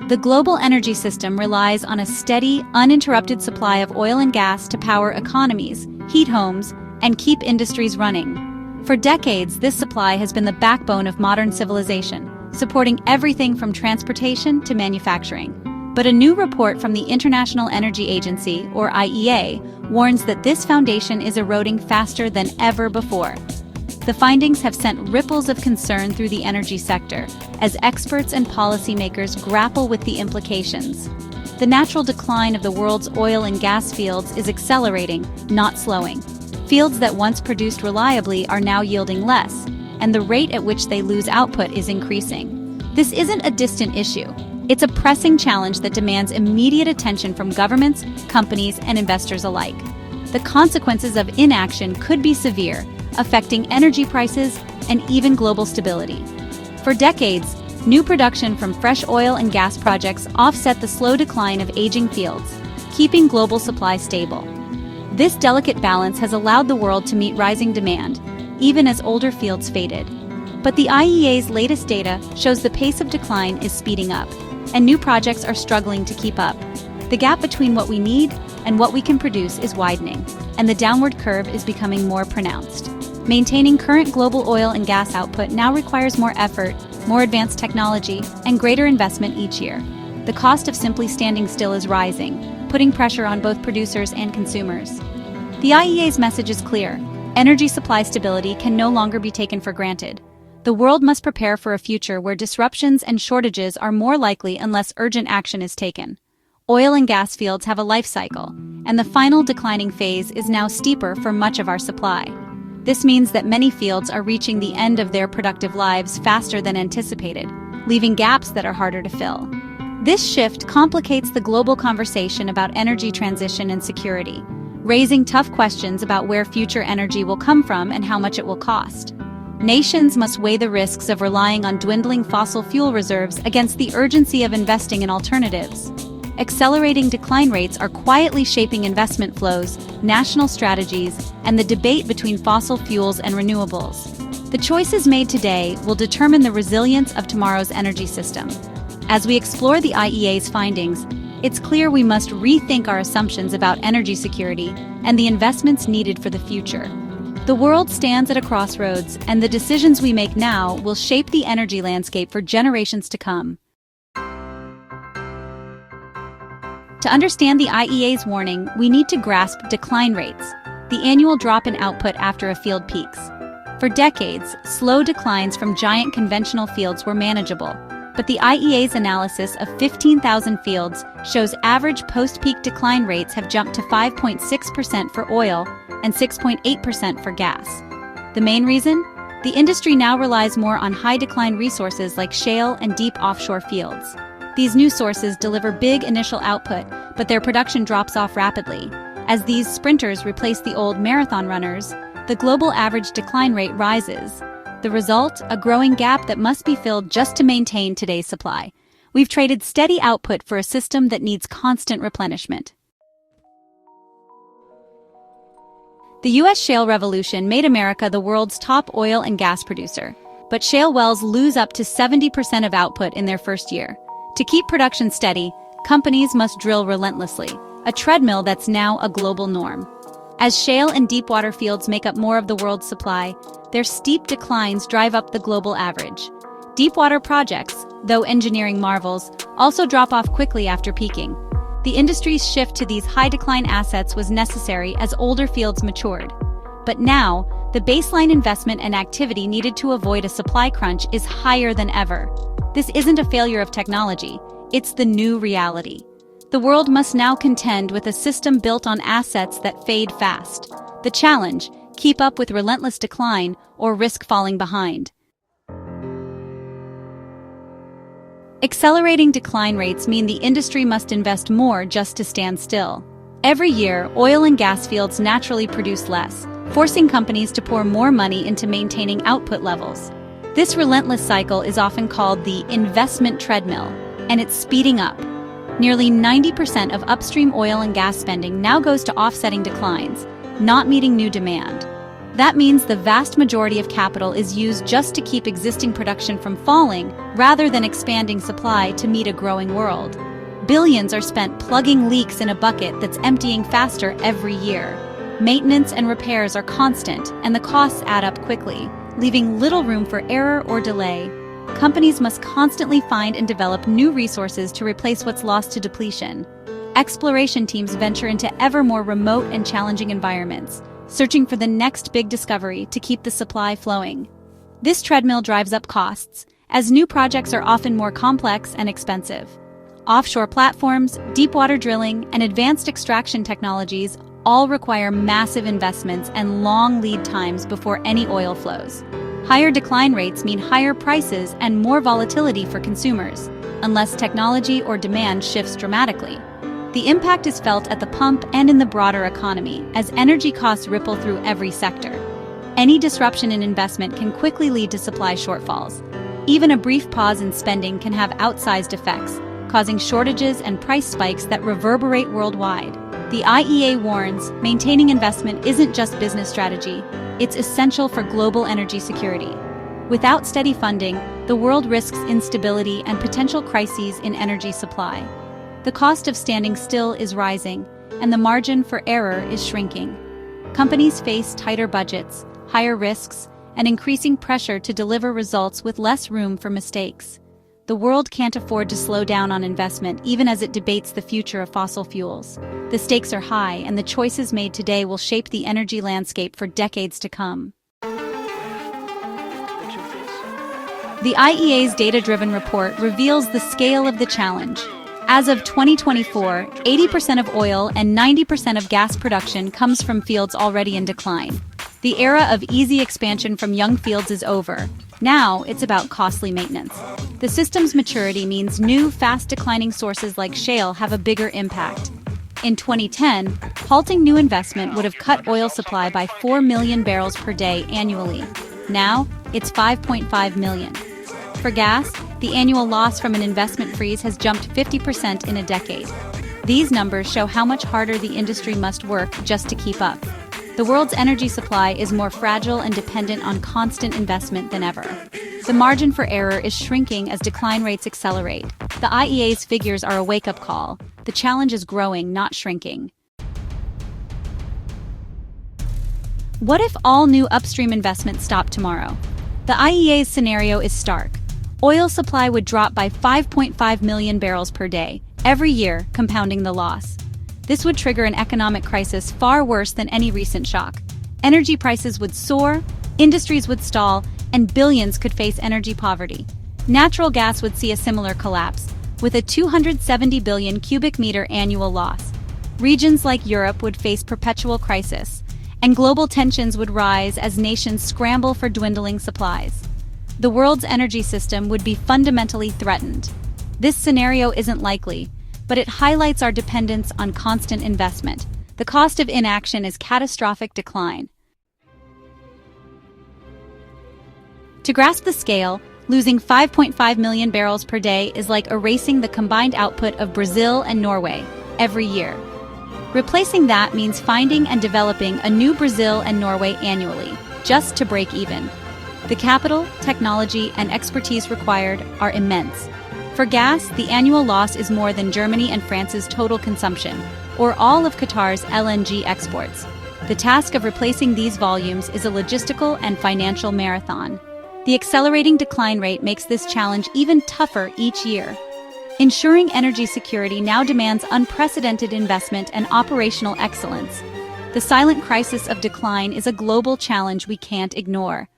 The global energy system relies on a steady, uninterrupted supply of oil and gas to power economies, heat homes, and keep industries running. For decades, this supply has been the backbone of modern civilization, supporting everything from transportation to manufacturing. But a new report from the International Energy Agency, or IEA, warns that this foundation is eroding faster than ever before. The findings have sent ripples of concern through the energy sector, as experts and policymakers grapple with the implications. The natural decline of the world's oil and gas fields is accelerating, not slowing. Fields that once produced reliably are now yielding less, and the rate at which they lose output is increasing. This isn't a distant issue. It's a pressing challenge that demands immediate attention from governments, companies, and investors alike. The consequences of inaction could be severe, affecting energy prices and even global stability. For decades, new production from fresh oil and gas projects offset the slow decline of aging fields, keeping global supply stable. This delicate balance has allowed the world to meet rising demand, even as older fields faded. But the IEA's latest data shows the pace of decline is speeding up, and new projects are struggling to keep up. The gap between what we need and what we can produce is widening, and the downward curve is becoming more pronounced. Maintaining current global oil and gas output now requires more effort, more advanced technology, and greater investment each year. The cost of simply standing still is rising, putting pressure on both producers and consumers. The IEA's message is clear: energy supply stability can no longer be taken for granted. The world must prepare for a future where disruptions and shortages are more likely unless urgent action is taken. Oil and gas fields have a life cycle, and the final declining phase is now steeper for much of our supply. This means that many fields are reaching the end of their productive lives faster than anticipated, leaving gaps that are harder to fill. This shift complicates the global conversation about energy transition and security, raising tough questions about where future energy will come from and how much it will cost. Nations must weigh the risks of relying on dwindling fossil fuel reserves against the urgency of investing in alternatives. Accelerating decline rates are quietly shaping investment flows, national strategies, and the debate between fossil fuels and renewables. The choices made today will determine the resilience of tomorrow's energy system. As we explore the IEA's findings, it's clear we must rethink our assumptions about energy security and the investments needed for the future. The world stands at a crossroads, and the decisions we make now will shape the energy landscape for generations to come. To understand the IEA's warning, we need to grasp decline rates, the annual drop in output after a field peaks. For decades, slow declines from giant conventional fields were manageable, but the IEA's analysis of 15,000 fields shows average post-peak decline rates have jumped to 5.6% for oil and 6.8% for gas. The main reason? The industry now relies more on high-decline resources like shale and deep offshore fields. These new sources deliver big initial output, but their production drops off rapidly. As these sprinters replace the old marathon runners, the global average decline rate rises. The result? A growing gap that must be filled just to maintain today's supply. We've traded steady output for a system that needs constant replenishment. The U.S. shale revolution made America the world's top oil and gas producer, but shale wells lose up to 70% of output in their first year. To keep production steady, companies must drill relentlessly, a treadmill that's now a global norm. As shale and deepwater fields make up more of the world's supply, their steep declines drive up the global average. Deepwater projects, though engineering marvels, also drop off quickly after peaking. The industry's shift to these high-decline assets was necessary as older fields matured. But now, the baseline investment and activity needed to avoid a supply crunch is higher than ever. This isn't a failure of technology, it's the new reality. The world must now contend with a system built on assets that fade fast. The challenge: keep up with relentless decline or risk falling behind. Accelerating decline rates mean the industry must invest more just to stand still. Every year, oil and gas fields naturally produce less, forcing companies to pour more money into maintaining output levels. This relentless cycle is often called the investment treadmill, and it's speeding up. Nearly 90% of upstream oil and gas spending now goes to offsetting declines, not meeting new demand. That means the vast majority of capital is used just to keep existing production from falling, rather than expanding supply to meet a growing world. Billions are spent plugging leaks in a bucket that's emptying faster every year. Maintenance and repairs are constant, and the costs add up quickly, leaving little room for error or delay. Companies must constantly find and develop new resources to replace what's lost to depletion. Exploration teams venture into ever more remote and challenging environments, searching for the next big discovery to keep the supply flowing. This treadmill drives up costs, as new projects are often more complex and expensive. Offshore platforms, deepwater drilling, and advanced extraction technologies all require massive investments and long lead times before any oil flows. Higher decline rates mean higher prices and more volatility for consumers, unless technology or demand shifts dramatically. The impact is felt at the pump and in the broader economy, as energy costs ripple through every sector. Any disruption in investment can quickly lead to supply shortfalls. Even a brief pause in spending can have outsized effects, causing shortages and price spikes that reverberate worldwide. The IEA warns, maintaining investment isn't just business strategy, it's essential for global energy security. Without steady funding, the world risks instability and potential crises in energy supply. The cost of standing still is rising, and the margin for error is shrinking. Companies face tighter budgets, higher risks, and increasing pressure to deliver results with less room for mistakes. The world can't afford to slow down on investment even as it debates the future of fossil fuels. The stakes are high, and the choices made today will shape the energy landscape for decades to come. The IEA's data-driven report reveals the scale of the challenge. As of 2024, 80% of oil and 90% of gas production comes from fields already in decline. The era of easy expansion from young fields is over. Now, it's about costly maintenance. The system's maturity means new, fast-declining sources like shale have a bigger impact. In 2010, halting new investment would have cut oil supply by 4 million barrels per day annually. Now, it's 5.5 million. For gas, the annual loss from an investment freeze has jumped 50% in a decade. These numbers show how much harder the industry must work just to keep up. The world's energy supply is more fragile and dependent on constant investment than ever. The margin for error is shrinking as decline rates accelerate. The IEA's figures are a wake-up call. The challenge is growing, not shrinking. What if all new upstream investment stopped tomorrow? The IEA's scenario is stark. Oil supply would drop by 5.5 million barrels per day, every year, compounding the loss. This would trigger an economic crisis far worse than any recent shock. Energy prices would soar, industries would stall, and billions could face energy poverty. Natural gas would see a similar collapse, with a 270 billion cubic meter annual loss. Regions like Europe would face perpetual crisis, and global tensions would rise as nations scramble for dwindling supplies. The world's energy system would be fundamentally threatened. This scenario isn't likely, but it highlights our dependence on constant investment. The cost of inaction is catastrophic decline. To grasp the scale, losing 5.5 million barrels per day is like erasing the combined output of Brazil and Norway every year. Replacing that means finding and developing a new Brazil and Norway annually, just to break even. The capital, technology, and expertise required are immense. For gas, the annual loss is more than Germany and France's total consumption, or all of Qatar's LNG exports. The task of replacing these volumes is a logistical and financial marathon. The accelerating decline rate makes this challenge even tougher each year. Ensuring energy security now demands unprecedented investment and operational excellence. The silent crisis of decline is a global challenge we can't ignore.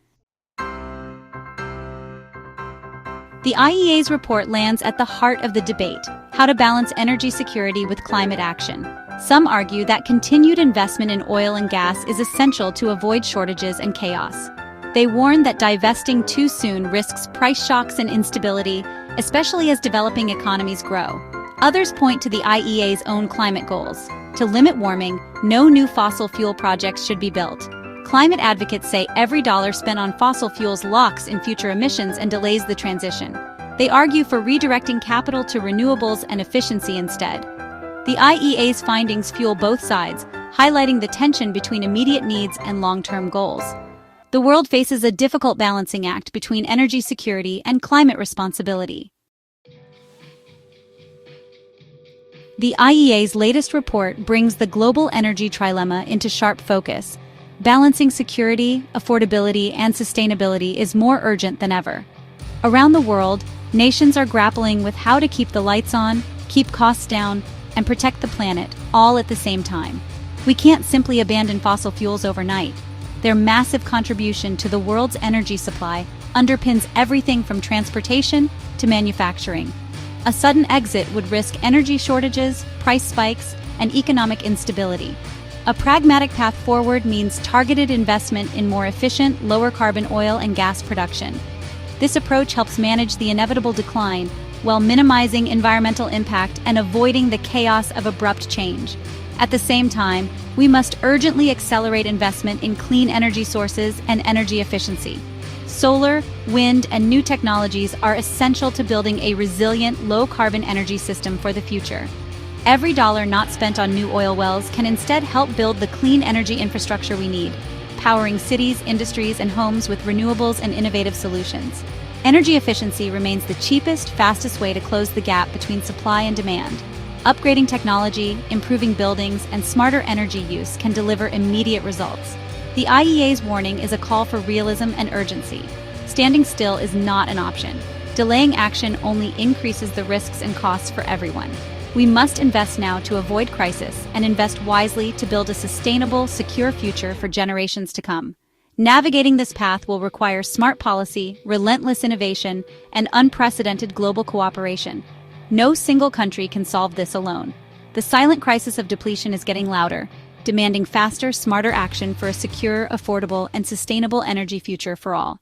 The IEA's report lands at the heart of the debate: how to balance energy security with climate action. Some argue that continued investment in oil and gas is essential to avoid shortages and chaos. They warn that divesting too soon risks price shocks and instability, especially as developing economies grow. Others point to the IEA's own climate goals. To limit warming, no new fossil fuel projects should be built. Climate advocates say every dollar spent on fossil fuels locks in future emissions and delays the transition. They argue for redirecting capital to renewables and efficiency instead. The IEA's findings fuel both sides, highlighting the tension between immediate needs and long-term goals. The world faces a difficult balancing act between energy security and climate responsibility. The IEA's latest report brings the global energy trilemma into sharp focus. Balancing security, affordability, and sustainability is more urgent than ever. Around the world, nations are grappling with how to keep the lights on, keep costs down, and protect the planet, all at the same time. We can't simply abandon fossil fuels overnight. Their massive contribution to the world's energy supply underpins everything from transportation to manufacturing. A sudden exit would risk energy shortages, price spikes, and economic instability. A pragmatic path forward means targeted investment in more efficient, lower-carbon oil and gas production. This approach helps manage the inevitable decline while minimizing environmental impact and avoiding the chaos of abrupt change. At the same time, we must urgently accelerate investment in clean energy sources and energy efficiency. Solar, wind, and new technologies are essential to building a resilient, low-carbon energy system for the future. Every dollar not spent on new oil wells can instead help build the clean energy infrastructure we need, powering cities, industries, and homes with renewables and innovative solutions. Energy efficiency remains the cheapest, fastest way to close the gap between supply and demand. Upgrading technology, improving buildings, and smarter energy use can deliver immediate results. The IEA's warning is a call for realism and urgency. Standing still is not an option. Delaying action only increases the risks and costs for everyone. We must invest now to avoid crisis and invest wisely to build a sustainable, secure future for generations to come. Navigating this path will require smart policy, relentless innovation, and unprecedented global cooperation. No single country can solve this alone. The silent crisis of depletion is getting louder, demanding faster, smarter action for a secure, affordable, and sustainable energy future for all.